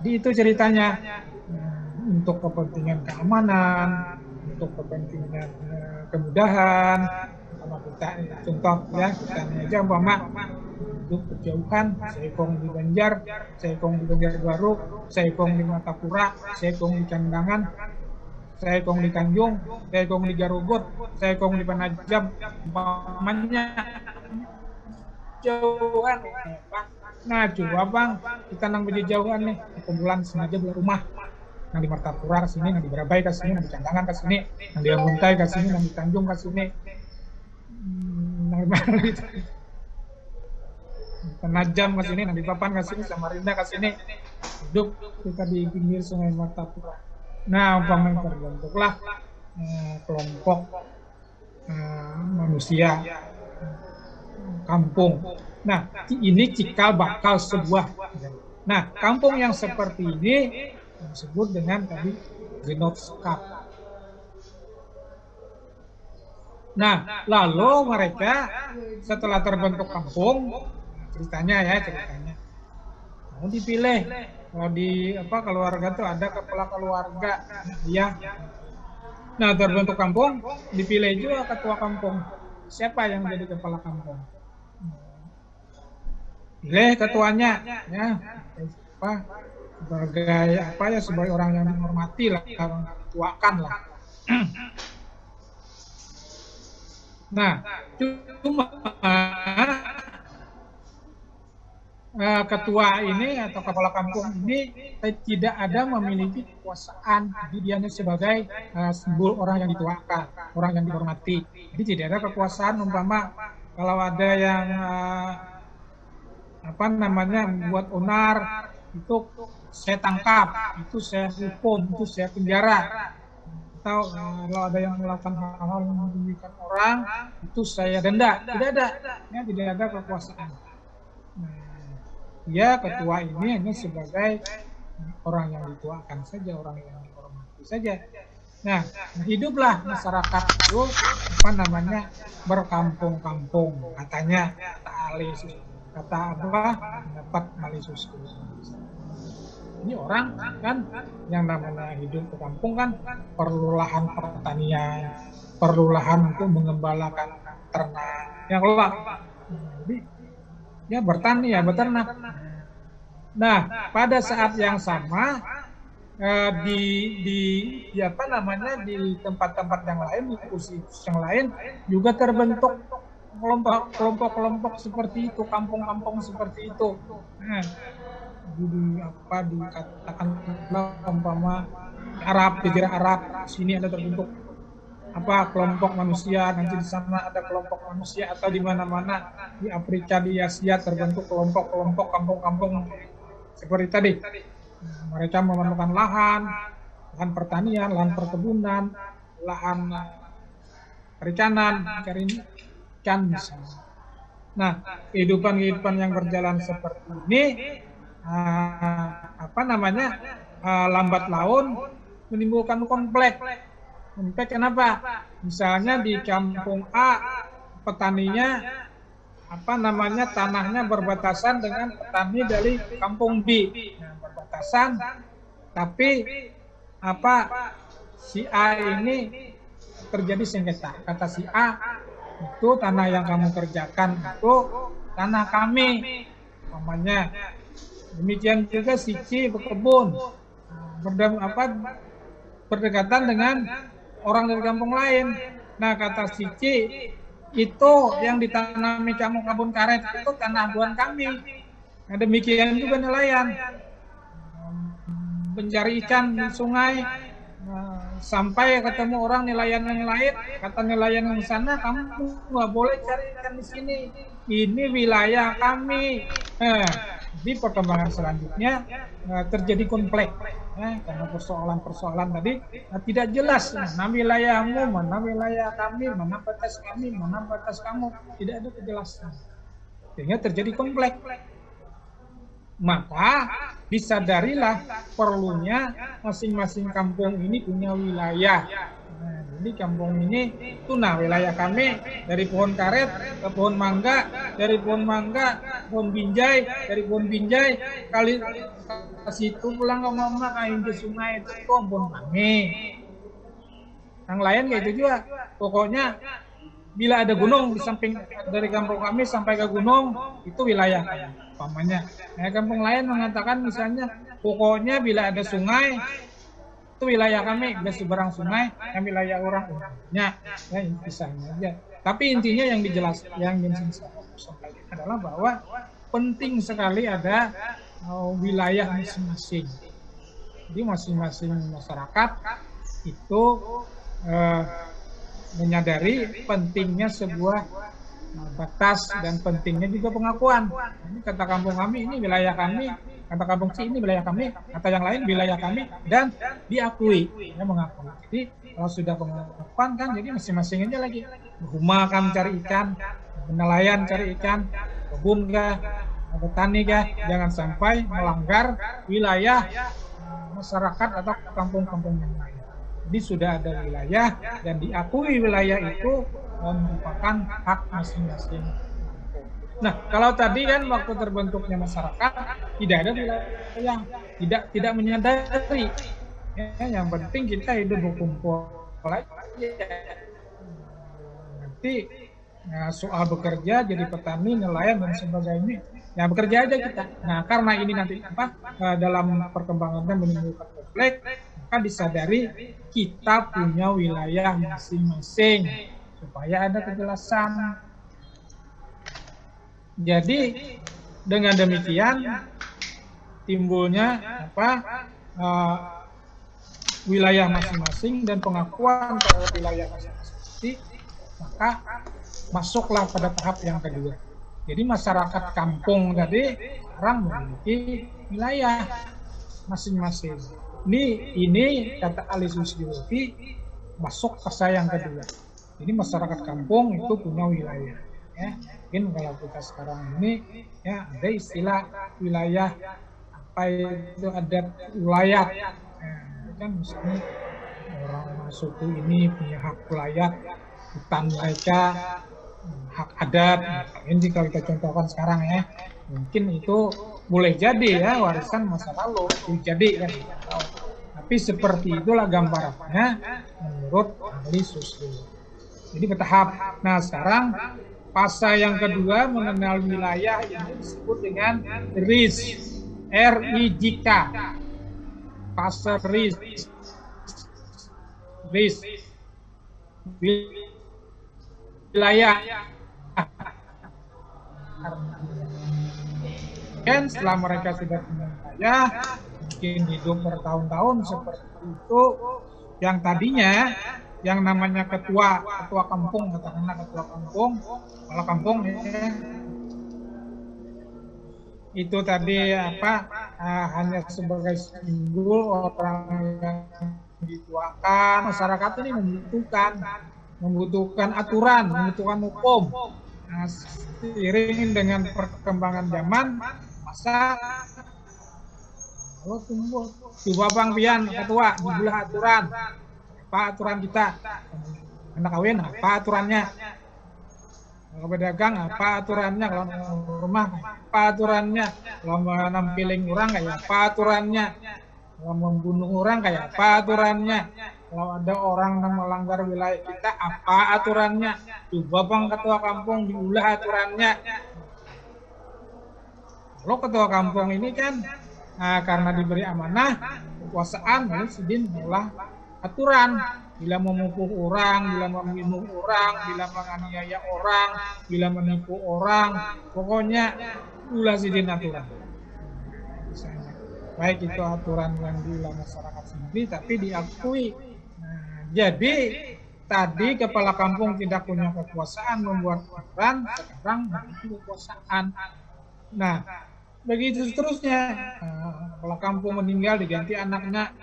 Jadi itu ceritanya. Untuk kepentingan keamanan, untuk kepentingan kemudahan, sama kita contoh ya, kita aja umpama hidup berjauhan, Saikong di Banjar, Saikong di Banjarbaru, Saikong di Matapura, Saikong di Candangan, Saikong di Tanjung, Saikong di Garugut, Saikong di Penajam, umpamanya jauhan. Nah coba Bang, kita nang berjauhan nih, kumpulan sengaja beli rumah. Yang di Martapura ke sini, yang di Berabai ke sini, yang di Candangan ke sini, yang di Ambuntai ke sini, yang di Tanjung ke sini, yang di Penajam ke sini, yang di Papan ke sini, Samarinda ke sini, hidup kita di pinggir Sungai Martapura. Nah, umpamanya terbentuklah kelompok manusia kampung. Nah, ini cikal bakal sebuah. Nah, kampung yang seperti ini disebut dengan tadi Genootschap. Nah, lalu mereka setelah terbentuk kampung, ceritanya mau dipilih. Kalau di keluarga tuh ada kepala keluarga, ya. Nah, terbentuk kampung, dipilih juga ketua kampung. Siapa yang jadi kepala kampung? Pilih ketuanya, ya. Sebagai orang yang dihormati lah, orang yang dituakan lah. Nah, cuma ketua ini atau kepala kampung ini tidak ada memiliki kekuasaan. Jadi dia sebagai simbol orang yang dituakan, orang yang dihormati. Jadi tidak ada kekuasaan, umpama kalau ada yang apa namanya membuat onar, itu saya tangkap, itu saya hukum, itu saya penjara. Atau kalau ada yang melakukan hal-hal yang merugikan orang, itu saya denda. Tidak ada, ya, tidak ada kekuasaan. Dia ketua ini hanya sebagai orang yang dituakan saja, orang yang dihormati saja. Nah, hiduplah masyarakat itu apa namanya berkampung-kampung, katanya kata Ali, kata apa dapat Malisus. Ini orang kan yang namanya hidup ke kampung kan perlu lahan pertanian, perlu lahan untuk mengembalakan ternak, yang kelak. Jadi ya bertani ya beternak. Nah, pada saat yang sama di apa namanya di tempat-tempat yang lain, di kursi yang lain juga terbentuk kelompok-kelompok seperti itu, kampung-kampung seperti itu. Nah, jadi apa dikatakan umpama Arab, Jazirah Arab, sini ada terbentuk apa kelompok manusia, nanti di sana ada kelompok manusia, atau di mana-mana di Afrika, di Asia terbentuk kelompok-kelompok kampung-kampung seperti tadi. Mereka memerlukan lahan pertanian, lahan perkebunan, lahan perikanan, mencari ikan misalnya. Nah, kehidupan yang berjalan seperti ini, apa namanya, lambat laun menimbulkan konflik. Konflik kenapa? Misalnya di kampung A, petaninya apa namanya tanahnya berbatasan dengan petani dari kampung B, nah, berbatasan, tapi apa si A ini terjadi sengketa. Kata si A, itu tanah yang kamu kerjakan itu tanah kami, namanya. Demikian juga si C berkebun, berdekatan dengan orang dari kampung lain. Nah, kata si C, itu yang ditanami kamu kebun karet itu tanah buan kami. Nah, demikian juga nelayan mencari ikan di sungai, sampai ketemu orang nelayan yang lain, kata nelayan yang sana, kamu nggak boleh cari ikan di sini, ini wilayah kami. Di perkembangan selanjutnya terjadi konflik, karena persoalan-persoalan tadi tidak jelas, mana wilayahmu, mana wilayah kami, mana batas kami, mana batas kamu, tidak ada kejelasan, sehingga terjadi konflik. Maka disadarilah perlunya masing-masing kampung ini punya wilayah. Nah, jadi kampung ini itu wilayah kami dari pohon karet ke pohon mangga, dari pohon mangga pohon binjai, dari pohon binjai kali ke situ pulang ke mama kain ke sungai itu pohon kami. Yang lain kayak itu juga. Pokoknya bila ada gunung di samping dari kampung kami sampai ke gunung itu wilayah kami. Pamannya. Nah, kampung lain mengatakan misalnya pokoknya bila ada sungai itu wilayah kami, bila seberang sungai yang wilayah orangnya, ya misalnya aja. Tapi intinya yang dijelaskan, yang sampaikan adalah bahwa penting sekali ada wilayah masing-masing. Jadi masing-masing masyarakat itu menyadari pentingnya sebuah batas dan pentingnya juga pengakuan. Ini kata kampung kami, ini wilayah kami, kata kampung C ini wilayah kami, kata yang lain wilayah kami, dan diakui, ya mengakui. Jadi kalau sudah pengakuan kan, jadi masing-masing aja lagi. Rumah kan cari ikan, nelayan cari ikan, kebun kah, petani kah, jangan sampai melanggar wilayah masyarakat atau kampung-kampung yang lain. Jadi sudah ada wilayah dan diakui wilayah itu merupakan hak masing-masing. Nah, kalau tadi kan waktu terbentuknya masyarakat tidak ada wilayah, tidak menyadari. Ya, yang penting kita hidup berkumpul aja. Nanti soal bekerja jadi petani, nelayan dan sebagainya, ya bekerja aja kita. Nah, karena ini nanti dalam perkembangannya menimbulkan konflik, maka disadari kita punya wilayah masing-masing supaya ada kejelasan. Jadi dengan demikian timbulnya wilayah masing-masing dan pengakuan terhadap wilayah masing-masing. Maka masuklah pada tahap yang kedua. Jadi masyarakat kampung tadi sekarang memiliki wilayah masing-masing. Ini kata Ali Susiyofi masuk fase yang kedua. Jadi masyarakat kampung itu punya wilayah. Ya, mungkin kalau kita sekarang ini ya ada istilah wilayah apa itu adat wilayah. Kan misalnya orang suku ini punya hak wilayah, hutan mereka, hak adat. Ini kalau kita contohkan sekarang ya, mungkin itu boleh jadi ya warisan masa lalu, jadi kan. Tapi seperti itulah gambarannya menurut ahli sosiologi. Jadi bertahap. Nah sekarang fase yang kedua mengenal wilayah yang disebut dengan RIJ, RIJK. Fase RIJ, wilayah. Dan setelah mereka sudah punya wilayah, mungkin hidup bertahun-tahun seperti itu, yang tadinya yang namanya ketua kampung, katakanlah ketua kampung, kepala kampung ya, itu tadi hanya sebagai simbol orang yang dituakan. Masyarakat ini membutuhkan aturan, membutuhkan hukum. Nah, seiring dengan perkembangan zaman, masa kalau tumbuh coba bang pian ketua dibelah aturan, apa aturan kita, anak kawin apa aturannya, kalau pedagang apa aturannya, kalau rumah apa aturannya, kalau menampiling orang kayak apa aturannya, kalau membunuh orang kayak apa aturannya, kalau ada orang yang melanggar wilayah kita apa aturannya, coba bang ketua kampung diulah aturannya. Kalau ketua kampung ini kan karena diberi amanah kekuasaan, lalu sidin mengolah aturan. Bila memukul orang, bila membunuh orang, bila menganiaya orang, bila menipu orang, pokoknya ulah sidin aturan. Misalnya, baik itu aturan yang diulah masyarakat sendiri, tapi diakui. Nah, jadi tadi kepala kampung tidak punya kekuasaan membuat aturan, sekarang memiliki kekuasaan. Nah, begitu seterusnya, kepala kampung meninggal diganti anaknya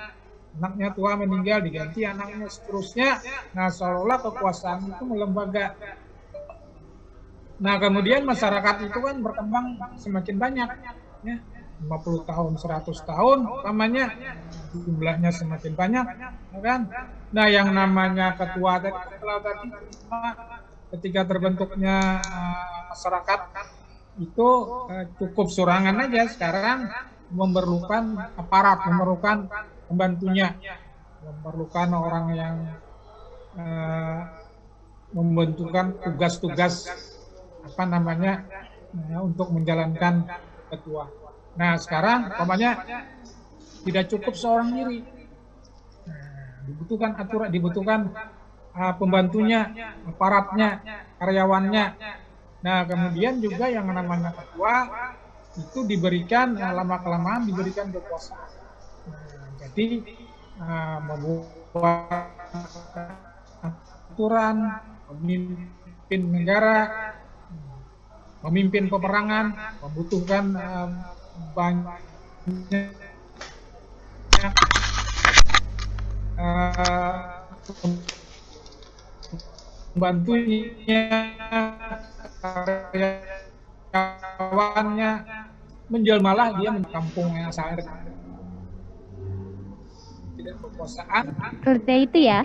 tua meninggal diganti anaknya, seterusnya. Nah seolah-olah kekuasaan itu melembaga. Nah kemudian masyarakat itu kan berkembang semakin banyak ya, 50 tahun 100 tahun namanya jumlahnya semakin banyak ya kan. Nah yang namanya ketua tadi ketika terbentuknya masyarakat itu cukup sorangan aja. Sekarang memerlukan aparat, memerlukan pembantunya, memerlukan orang yang membentukkan tugas-tugas untuk menjalankan ketua. Nah sekarang umpamanya tidak cukup seorang diri, dibutuhkan aturan, dibutuhkan pembantunya, aparatnya, karyawannya. Nah kemudian juga yang namanya ketua itu diberikan lama-kelamaan diberikan kekuasaan. Jadi membuat aturan, memimpin negara, memimpin peperangan, membutuhkan banyak membantunya, karyawannya, menjelmalah dia menjadi kampung yang asalnya tidak kekuasaan. Seperti itu ya.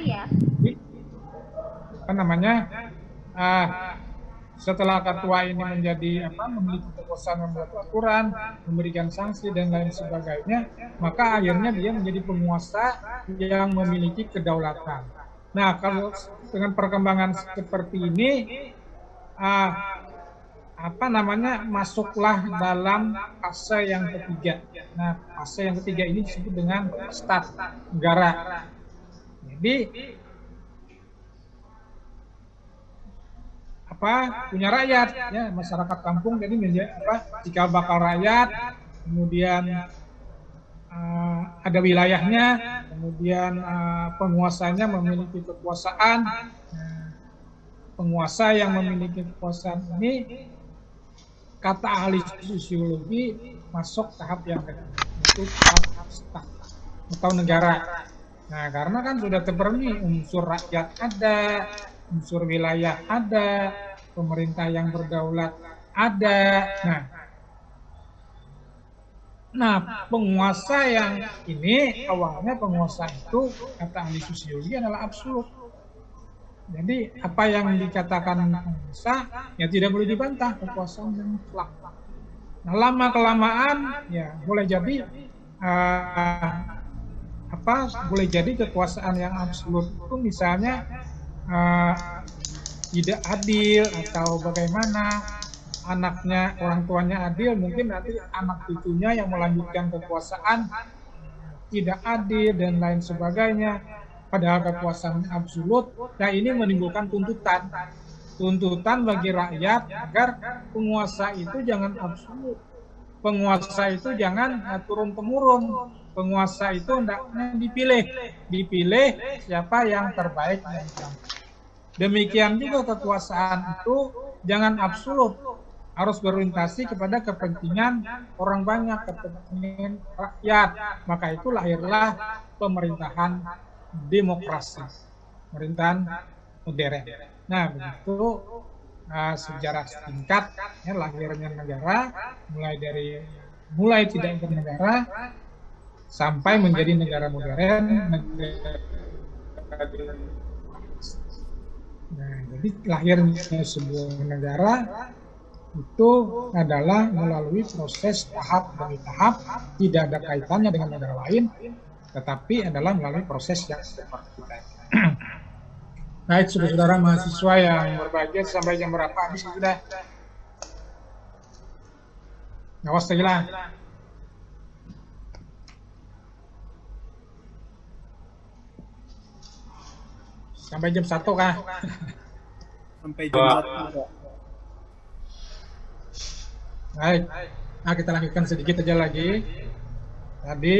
Setelah ketua ini menjadi memiliki kekuasaan membuat aturan, memberikan sanksi dan lain sebagainya, maka akhirnya dia menjadi penguasa yang memiliki kedaulatan. Nah, kalau dengan perkembangan seperti ini, masuklah dalam fase yang ketiga. Nah, fase yang ketiga ini disebut dengan stat negara. Jadi punya rakyat ya, masyarakat kampung jadi cikal bakal rakyat, kemudian ada wilayahnya, kemudian penguasanya memiliki kekuasaan. Penguasa yang memiliki kekuasaan ini kata ahli sosiologi masuk tahap yang kedua, itu tahap stat atau negara. Nah, karena kan sudah terpenuhi unsur rakyat ada, unsur wilayah ada, pemerintah yang berdaulat ada. Nah, penguasa yang ini awalnya penguasa itu kata ahli sosiologi adalah absolut. Jadi apa yang dikatakan penguasa ya tidak boleh dibantah, kekuasaan yang mutlak. Nah, lama kelamaan ya boleh jadi boleh jadi kekuasaan yang absolut itu misalnya tidak adil atau bagaimana, anaknya orang tuanya adil, mungkin nanti anak cucunya yang melanjutkan kekuasaan tidak adil dan lain sebagainya. Padahal kekuasaan absolut, nah ini menimbulkan tuntutan bagi rakyat agar penguasa itu jangan absolut, penguasa itu jangan turun temurun, penguasa itu hendaknya dipilih siapa yang terbaik. Demikian juga kekuasaan itu jangan absolut, harus berorientasi kepada kepentingan orang banyak, kepentingan rakyat. Maka itu lahirlah pemerintahan demokrasi, pemerintahan modern. Nah, begitu sejarah singkat ya, lahirnya negara, mulai tidak bernegara sampai menjadi negara modern, Nah, jadi lahirnya sebuah negara itu adalah melalui proses tahap demi tahap, tidak ada kaitannya dengan negara lain, tetapi adalah melalui proses yang seperti tadi. Baik, saudara-saudara mahasiswa yang berbahagia, sampai jam berapa habis sudah? Awas lagi lah. Sampai jam 1 kah? Sampai jam 1. Baik, nah kita lanjutkan sedikit aja lagi. Tadi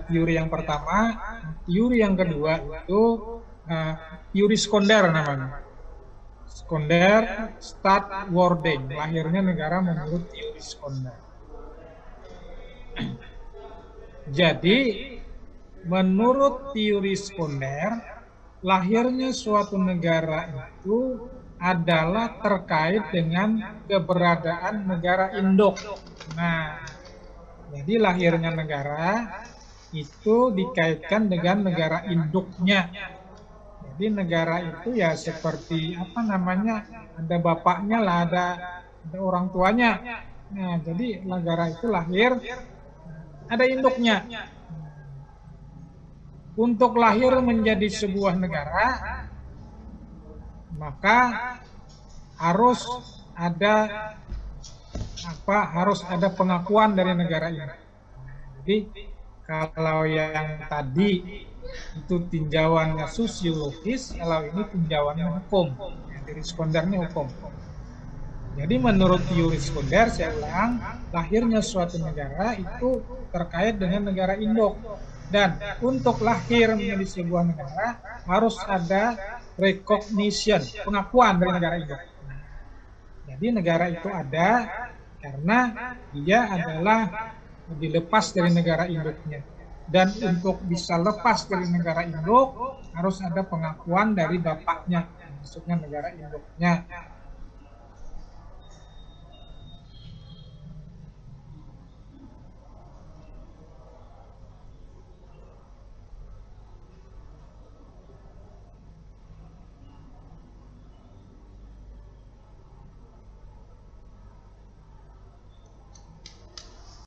teori yang pertama, teori yang kedua itu teori sekunder namanya. Sekunder start wording, lahirnya negara menurut teori sekunder. Jadi menurut teori sekunder, lahirnya suatu negara itu adalah terkait dengan keberadaan negara induk. Nah, jadi lahirnya negara itu dikaitkan dengan negara induknya. Jadi negara itu ya seperti apa namanya, ada bapaknya lah, ada orang tuanya. Nah, jadi negara itu lahir ada induknya. Untuk lahir menjadi sebuah negara, maka harus ada pengakuan dari negara ini. Jadi kalau yang tadi itu tinjauannya sosiologis, kalau ini tinjauannya hukum, teori sekundernya hukum. Jadi menurut teori sekunder, saya ulang, lahirnya suatu negara itu terkait dengan negara induk. Dan untuk lahir menjadi sebuah negara harus ada recognition, pengakuan dari negara itu. Jadi negara itu ada karena dia adalah dilepas dari negara induknya. Dan untuk bisa lepas dari negara induk harus ada pengakuan dari bapaknya, maksudnya negara induknya.